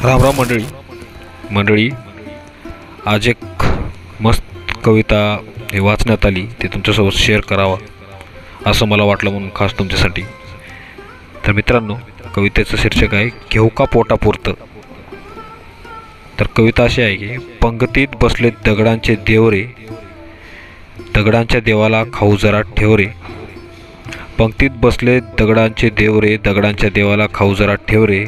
रामराम मंडळी आज एक मस्त कविता वाचण्यात आली, ती तुमच्यासोबत शेअर करावा असं मला वाटलं, म्हणून खास तुमच्यासाठी. तर मित्रांनो, कवितेचं शीर्षक आहे घेऊ का पोटापुरतं. तर कविता अशी आहे की पंगतीत बसले दगडांचे देव रे, दगडांच्या देवाला खाऊ जरा ठेव रे. पंक्तीत बसले दगडांचे देव रे, दगडांच्या देवाला खाऊ जरा ठेव रे.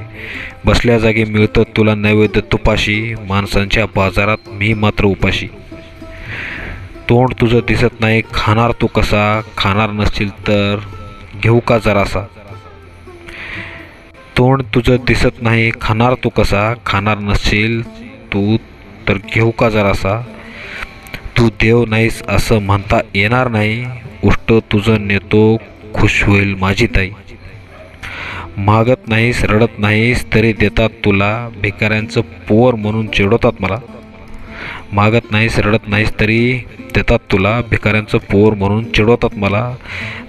बसल्या जागी मिळतं तुला नैवेद्य तुपाशी, माणसांच्या बाजारात मी मात्र उपाशी. तोंड तुझं दिसत नाही खाणार तू कसा, खाणार नसशील तर घेऊ का जरासा. तोंड तुझं दिसत नाही खाणार तू कसा, खाणार नसशील तू तर घेऊ का जरासा. तू देव नाहीस असं म्हणता येणार नाही, उष्ट तुझं नेतो खुश होईल माझी ताई. मागत नाहीस रडत नाहीस तरी देतात तुला, भिकाऱ्यांचं पोर म्हणून चिडवतात मला. मागत नाहीस रडत नाहीस तरी देतात तुला, भिकाऱ्यांचं पोर म्हणून चिडवतात मला.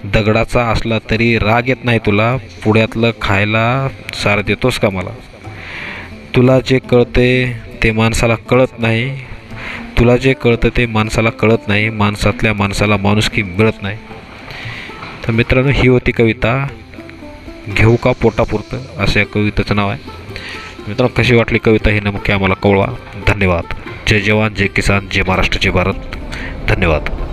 दगडाचा असला तरी राग येत नाही तुला, पुण्यातलं खायला सार देतोस का मला. तुला जे कळते ते माणसाला कळत नाही, तुला जे कळतं ते माणसाला कळत नाही, माणसातल्या माणसाला माणुसकी मिळत नाही. तर मित्रांनो, ही होती कविता घेऊ का पोटापुरतं, असं या कवितेचं नाव आहे. मित्रांनो, कशी वाटली कविता ही नक्की आम्हाला कळवा. धन्यवाद. जय जवान, जय किसान, जय महाराष्ट्र, जय भारत. धन्यवाद.